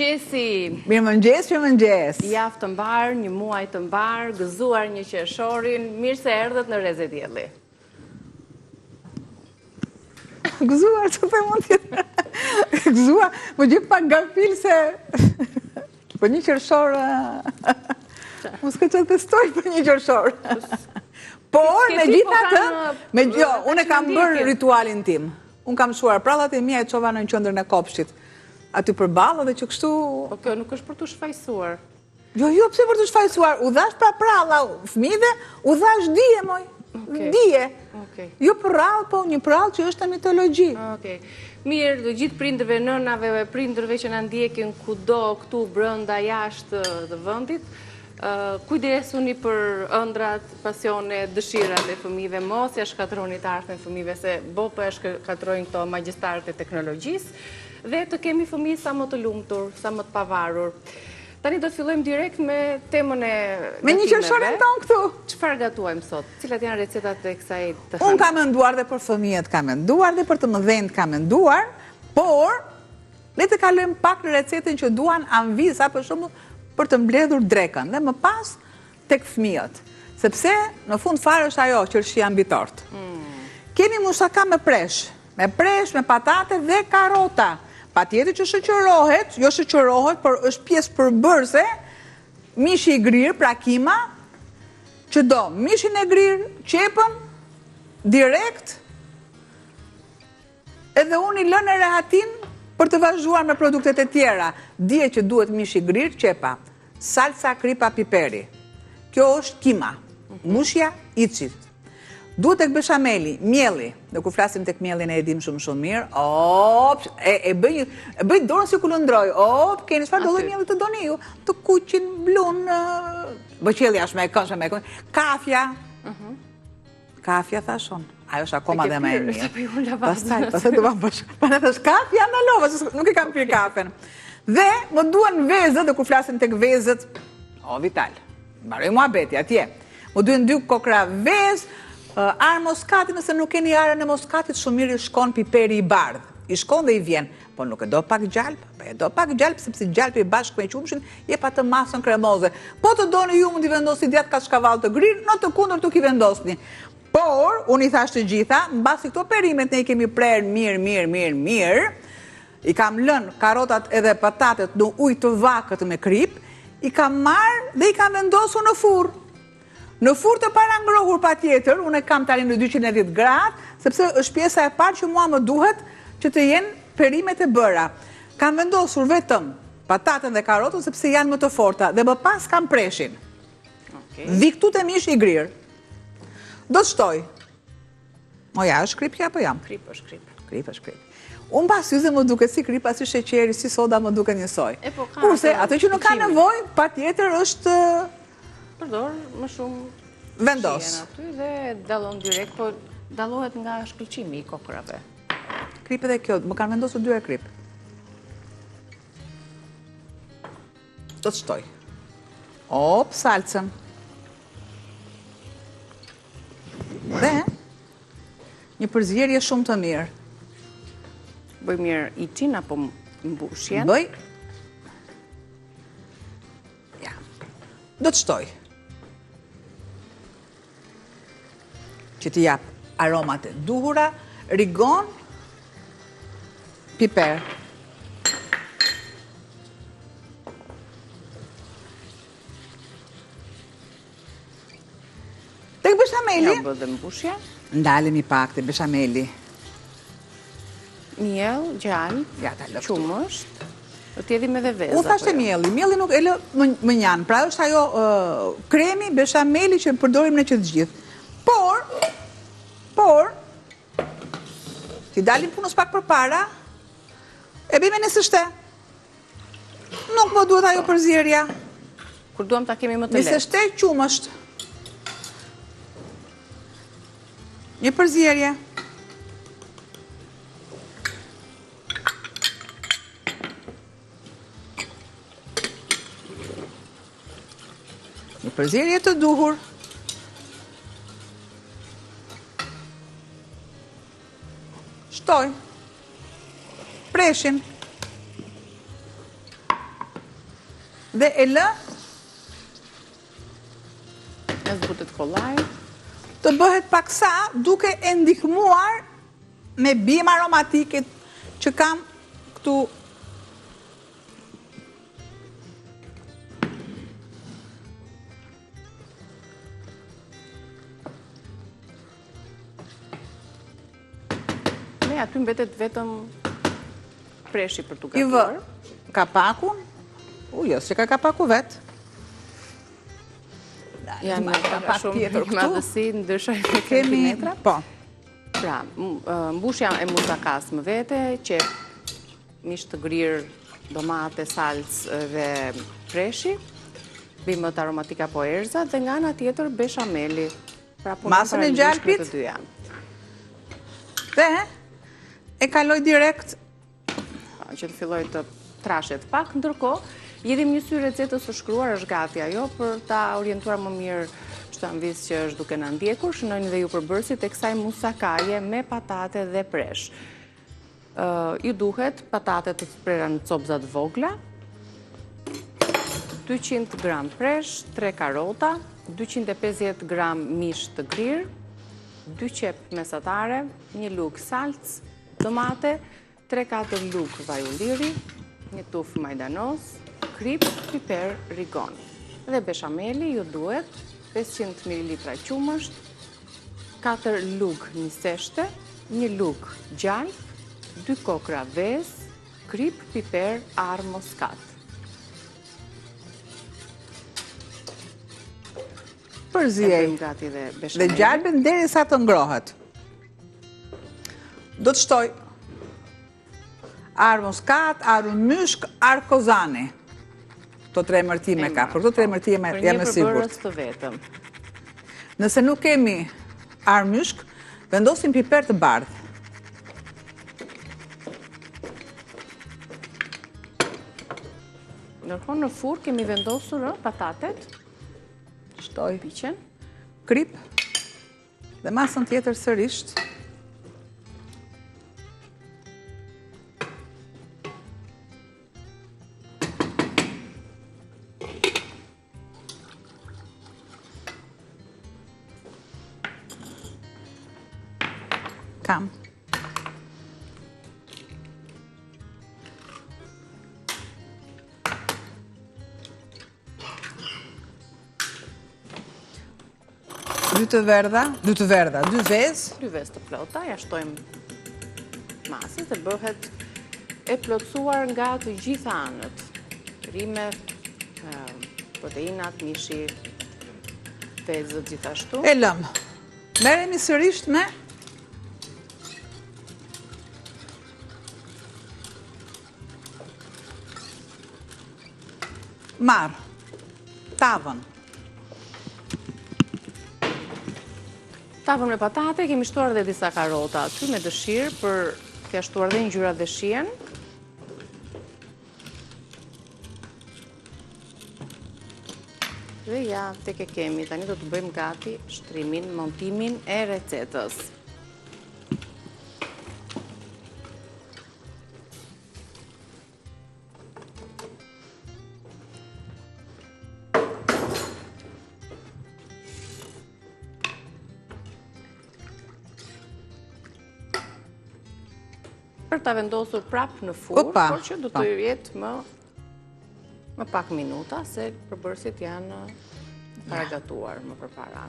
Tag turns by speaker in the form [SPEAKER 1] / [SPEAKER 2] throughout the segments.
[SPEAKER 1] Mirëmëngjesi.
[SPEAKER 2] Mirëmëngjes.
[SPEAKER 1] Javë të mbar, një muaj të mbar, gëzuar një qershorin, mirë se erdhët në Reze Dielli.
[SPEAKER 2] Gëzuar, që të mund tjetë? Gëzuar, më gjithë pak gafil se... Për një qershor... Më s'ka që të testoj për një qershor. Por, me gjitha të... Unë e kam bërë ritualin tim. Unë kam shuar prallat e mia e qova në qendrën e kopshtit. Aty për balë dhe që kështu...
[SPEAKER 1] Po kjo nuk është për të shfaqsuar.
[SPEAKER 2] Jo, pse për të shfaqsuar? U dhash pra pralla fëmijëve, u dhash dije, moj. Dije. Jo për rallë, po një prallë që është në mitologji.
[SPEAKER 1] Mirë, dhe gjithë prindërve, nënave, prindërve që na ndjekin kudo këtu brenda jashtë të vendit, kujdesuni për ëndrat, pasione, dëshirat e fëmijëve, mos ja shkatroni të ardhmen e fëmijëve, se bopa e shkatrojnë këto magjistarët e teknologjisë, dhe të kemi fëmijë sa më të lumtur, sa më të pavarur. Tani do të fillojmë direkt me temën e
[SPEAKER 2] me një qershorin tonë këtu.
[SPEAKER 1] Çfarë gatuajmë sot? Cilat janë recetat e kësaj të hënë?
[SPEAKER 2] Unë kam menduar dhe për fëmijët kam menduar dhe për të mëdhenjt kam menduar, por le të kalojmë pak në recetën që duan anviza për shembull për të mbledhur drekën dhe më pas tek fëmijët. Sepse në fund fare është ajo qershia mbi tort. Kemi musaka me presh, me patate dhe karota. Patjetër që shoqërohet, jo shoqërohet, por është pjesë përbërëse, mishi i grirë, pra kima, që do mishin e grirë, qepën, direkt, edhe unë i lënë e rehatin për të vazhduar me produktet e tjera. Dije që duhet mishi i grirë, qepa, salsa, kripa, piperi. Kjo është kima, mushja, icit. Duhet tek beshameli, mielli, dhe ku flasim tek mielin e edhim shumë mirë, e bëj dorën si ku lëndroj, keni çfarë do lloj mielli të doni ju, të kuqin, blun, bëqelli është me këndshme me këndshme, kafja thashon, ajo është akoma dhe me e mirë. Pastaj do ma bësh, para thash kafja në lova, nuk i kam pirë kafen. Dhe më duan vezët, dhe ku flasim tek vezët, vital, mbaroj muhabeti atje, më duhen 2 kokra vezë, arë moskati, nëse nuk keni arën e moskatit, shumë mirë i shkon piperi i bardh. I shkon dhe i vjen. Po nuk e do pak gjalp? Po e do pak gjalp, sepse gjalpi bashkë me qumshin, je pa të masën kremoze. Po të doni ju mund i vendosni djatë ka shkavall të grirë, në të kundër tuk i vendosni. Por, unë i thash të gjitha, mbasi këto perimet ne i kemi prerë mirë, i kam lënë karotat edhe patatet në ujë të vakët me krip, i kam marrë dhe i kam vendosur në furrë. Në furrë të parangrohur pa tjetër, unë e kam tani në 210 gradë, sepse është pjesa e parë që mua më duhet që të jenë perimet e bëra. Kam vendosur vetëm patatën dhe karotën, sepse janë më të forta, dhe më pas kam preshin. Viktu të mish i grirë. Do të shtoj. Moja, është krip kja apo jam?
[SPEAKER 1] Krip është krip.
[SPEAKER 2] Krip është krip. Unë pas syze më duke si kripa, si sheqeri, si soda më duke njësoj. Kurse, ato që nuk ka nevoj, pa tjetër është...
[SPEAKER 1] Përdor më shumë
[SPEAKER 2] vendos
[SPEAKER 1] aty dhe dallon direkt, po dallohet nga shkëlqimi i kokrave.
[SPEAKER 2] Krip edhe kjo, më kanë vendosur 2 krip. Do të shtoj. Salcën. Dhe një përzierje shumë të mirë.
[SPEAKER 1] Bëj mirë icin apo mbushjen?
[SPEAKER 2] Bëj. Ja. Do të shtoj. Që të jap aromat e duhura, rigon, piper. Tek beshameli.
[SPEAKER 1] Ja bë dhe mbushja.
[SPEAKER 2] Ndalemi pak te beshameli.
[SPEAKER 1] Miell, gjallë, qumësht, do t'jedhim edhe vezë.
[SPEAKER 2] Unë thashtë mielli, mielli nuk e lë më njanë, pra është ajo kremi, beshameli që përdorim në që të gjithë. Por, t'i dalim punës pak për para, e bime nësë shte. Nuk më duhet ajo përzierja.
[SPEAKER 1] Kur duham ta kemi më të lehtë.
[SPEAKER 2] Nëse shte, qumësht. Një përzierje. Një përzierje të duhur. Shtoj. Preshin. dhe e lë
[SPEAKER 1] e zbutet kollaj.
[SPEAKER 2] Të bëhet paksa duke e ndihmuar me bimë aromatike që kam këtu.
[SPEAKER 1] Aty mbetet vetëm preshi për të
[SPEAKER 2] I vë
[SPEAKER 1] gatuar.
[SPEAKER 2] kapakun. Jës që ka kapaku vetë.
[SPEAKER 1] Janë
[SPEAKER 2] kapak
[SPEAKER 1] shumë
[SPEAKER 2] tjetër
[SPEAKER 1] një madhësi, ndryshoj me
[SPEAKER 2] Kemi,
[SPEAKER 1] centimetra.
[SPEAKER 2] po.
[SPEAKER 1] Pra, mbushja e musakas më vete, që mish të grirë, domate, salcë dhe preshi, bimët aromatika po erza, dhe nga ana tjetër beshameli. Pra,
[SPEAKER 2] Masën e gjalpit?
[SPEAKER 1] Të dyja.
[SPEAKER 2] Dhe e kaloj direkt
[SPEAKER 1] Që të filloj të trashet pak, ndërkohë, jedhim një sy recetës së shkruar, është gati ajo, për ta orientuar më mirë çdo anvis që është duke na ndjekur, shënojni dhe ju përbërësit e kësaj musakaje me patate dhe presh. Ju duhet patate të sprera në copza të vogla, 200 gram presh, 3 karota, 250 gram mish të grirë, 2 qep mesatare, 1 lugë salcë, domate, 3-4 lugë vaj ulliri, 1 tufë majdanos, krip, piper, rigon. Dhe beshameli ju duhet 500 ml qumësht, 4 lugë niseshte, 1 lugë gjalp, 2 kokra vezë, krip, piper, arë moskat.
[SPEAKER 2] përzjej
[SPEAKER 1] Gati dhe
[SPEAKER 2] dhe
[SPEAKER 1] beshameli.
[SPEAKER 2] gjalpin deri sa të ngrohet. Do të shtoj arë muskat, arë myshk, arë kozani. Këto 3 emërtime ka. Për këto 3 emërtime jam e sigurt.
[SPEAKER 1] Për një përbërës të vetëm.
[SPEAKER 2] Nëse nuk kemi arë myshk, vendosim piper të bardhë.
[SPEAKER 1] Ndërkohë në furrë kemi vendosur patatet,
[SPEAKER 2] Shtoj
[SPEAKER 1] piqen,
[SPEAKER 2] krip dhe masën tjetër sërisht. Kam. Dy verdha, 2 vezë.
[SPEAKER 1] 2 vezë të plota, ja shtojmë masën dhe bëhet e plotësuar nga të gjitha anët. Rime, proteinat, mishi, vezët gjithashtu.
[SPEAKER 2] E lëm. Merremi sërish me marr, tavën.
[SPEAKER 1] Tavën me patate, kemi shtuar dhe disa karota aty me dëshirë për t'ia shtuar dhe ngjyra dhe shijen. Dhe ja, tek e kemi, tani do të bëjmë gati shtrimin, montimin e recetës. Për ta vendosur prap në furrë, por që do të jetë më pak minuta, se përbërësit janë paragatuar më përpara.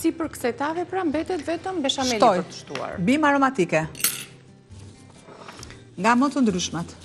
[SPEAKER 1] Si për kësaj tave, pra mbetet vetëm beshameli për të shtuar.
[SPEAKER 2] Bimë aromatike. Nga më të ndryshmet.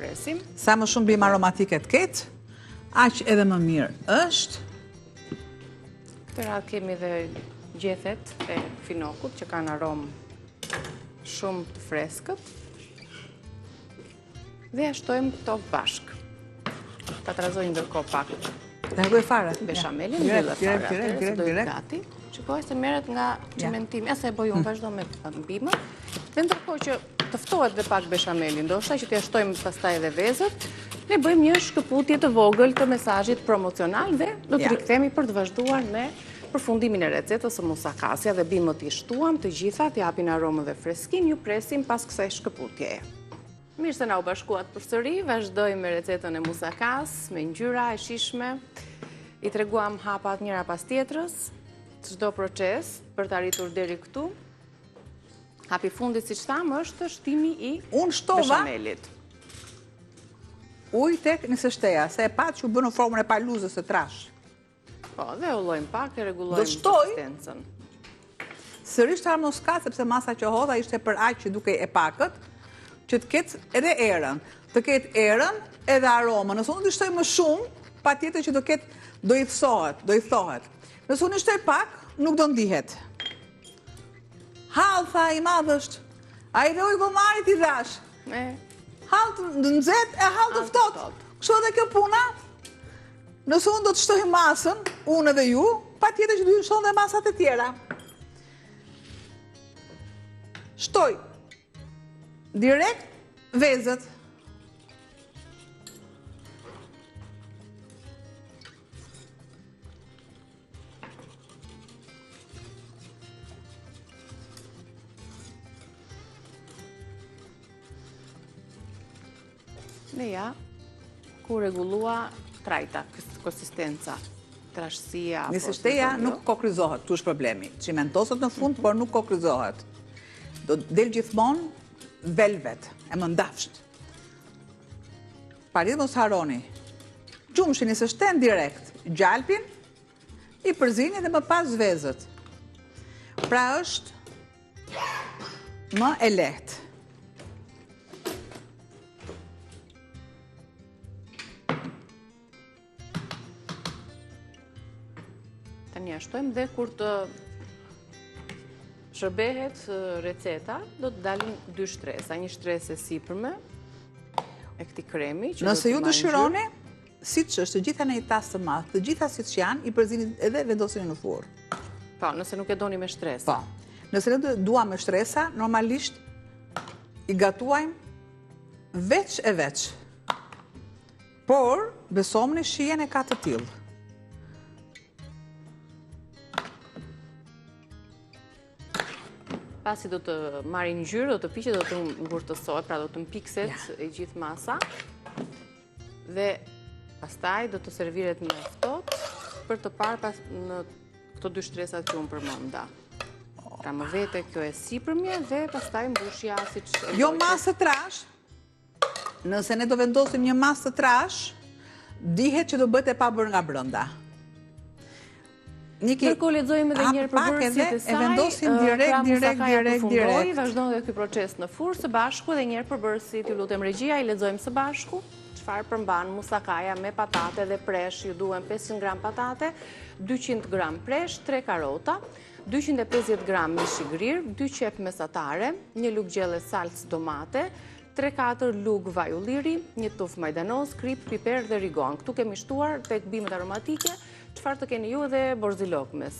[SPEAKER 1] Presim.
[SPEAKER 2] Sa më shumë bimë aromatike të ketë, aq edhe më mirë është.
[SPEAKER 1] Këtë radhë kemi dhe gjethet e finokut që kanë aromë shumë të freskët. Dhe ja shtojmë këto bashkë. Ta trazojnë ndërkohë pak.
[SPEAKER 2] Largoj fare.
[SPEAKER 1] Beshamelin, mbyllet fare atëherë, se do jetë gati. Shikoj se merret nga çimentimi. Asa e bëj unë vazhdo me bimën. Dhe ndërkohë që tëftohet dhe pak beshameli, ndoshta që t'ia shtojmë pastaj edhe vezët, Ne bëjmë një shkëputje të vogël të mesazhit promocional dhe do të rikthehemi për të vazhduar me përfundimin e recetës së musakasia dhe bimët i shtuam të gjitha të japin aromën dhe freskinë, ju presim pas kësaj shkëputjeje. Mirë se na u bashkuat përsëri, vazhdojmë me recetën e musakas, me ngjyra e shijshme. I treguam hapat njëra pas tjetrës, çdo proces për të arritur deri këtu. Hapi fundit, siç thamë, është shtimi i beshamelit.
[SPEAKER 2] Ujë tek nëse shteja, se e pat që u bë në formën e paluzës së trash.
[SPEAKER 1] Po, dhe ullojmë pak e rregullojmë konsistencën.
[SPEAKER 2] Sërish të muskat, sepse masa që hodha ishte për aq që duke e pakët, që të ketë edhe erën. Të ketë erën edhe aromën. Nëse unë të shtoj më shumë, patjetër që do i thohet. Nëse unë shtoj pak, nuk do ndihet. Hall, tha i madhësht, a i roj gomarit i dhash. Hall të nxehtë e hall të ftohtë. Kështu edhe kjo puna. Nëse unë do të shtoj masën, unë edhe ju, patjetër që do të shton dhe masat e tjera. Shtoj direkt vezët.
[SPEAKER 1] Dhe ja, ku rregullua trajta, konsistenca, trashësia.
[SPEAKER 2] Nëse shteja nuk kokryzohet, tu është problemi. Cimentoset në fund, por nuk kokryzohet. Do del gjithmonë velvet, e më ndafsht. Parit mos haroni. Gjumshin nëse shten direkt, gjalpin, i përzini dhe më pas vezët. Pra është më e lehtë.
[SPEAKER 1] Tani shtojmë dhe kur të shërbehet receta, do të dalin dy shtresa. Një shtresë e sipërme e këtij kremi.
[SPEAKER 2] Nëse ju dëshironi, siç është të gjitha në një tas të madh, të gjitha siç janë, i përzini edhe vendosini në furrë.
[SPEAKER 1] Po, nëse nuk e doni me shtresa.
[SPEAKER 2] Po. Nëse ne dua me shtresa, normalisht i gatuajmë veç e veç. Por, besomni shijen e ka të tillë.
[SPEAKER 1] Pasi do të marrin ngjyrë, do të piqet, do të ngurtësohet, pra do të mpikset e gjithë masa. Dhe pastaj do të serviret me ftohtë për të parë në këto dy shtresat që unë përmenda. Pra më vete kjo e sipërmje dhe pastaj mbushja siç e
[SPEAKER 2] jo masë trash. Nëse ne do vendosim një masë të trash, dihet që do bëhet e pa bërë nga brenda.
[SPEAKER 1] Kërko lexojmë edhe njëherë përbërësit e saj,
[SPEAKER 2] vendosim direkt.
[SPEAKER 1] Vazhdon dhe ky proces në furrë së bashku dhe njëherë përbërësit, ju lutem regjia, i lexojmë së bashku. Çfarë përmban musakaja me patate dhe presh? Ju duhen 500 gram patate, 200 gram presh, 3 karota, 250 gram mish i grir, 2 qep mesatare, një lugë gjelle salcë domate, 3-4 lugë vaj ulliri, një tufë majdanoz, krip, piper dhe rigon. Këtu kemi shtuar tek bimët aromatike, çfarë të keni ju dhe borzilok mes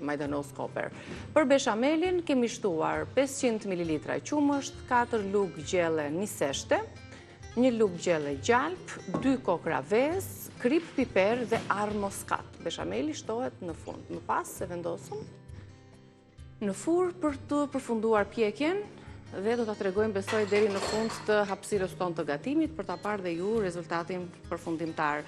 [SPEAKER 1] majdanoz koper. Për beshamelin kemi shtuar 500 ml qumësht, 4 lugë gjelle niseshte, 1 lugë gjelle gjalp, 2 kokra vezë, krip, piper dhe arr moskat. Beshameli shtohet në fund. Më pas se vendosëm në furrë për të përfunduar pjekjen dhe do ta tregojmë besoj deri në fund të hapësirës tonë të gatimit për ta parë dhe ju rezultatin përfundimtar.